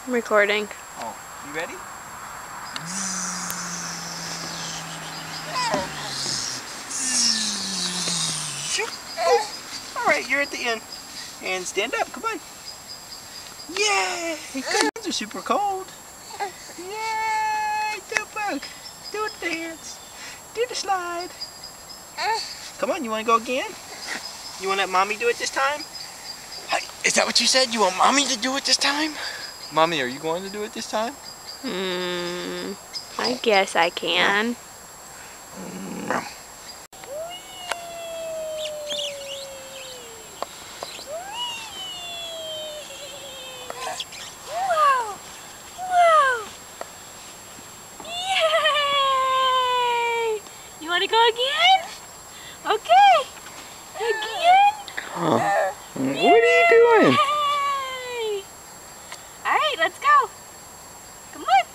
I'm recording. Oh, you ready? Oh, alright, you're at the end. And stand up, come on. Yay! Good. Hands are super cold. Yay! Dupuk! Do a dance. Do the slide. Come on, you want to go again? You want to let mommy do it this time? Is that what you said? You want mommy to do it this time? Mommy, are you going to do it this time? I guess I can. Whoa! Whoa! Yay! You want to go again? Okay. Again? What are you doing? Yay! All right, let's go. Come on.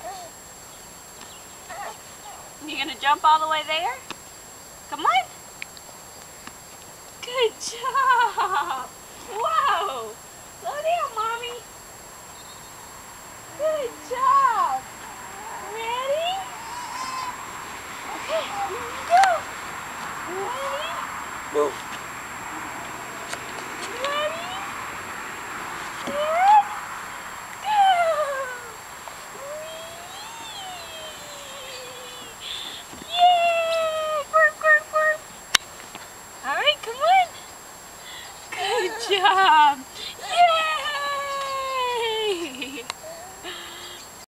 You gonna jump all the way there? Come on. Good job. Whoa! Slow down, mommy. Good job. Ready? Okay, here we go. Ready? Move.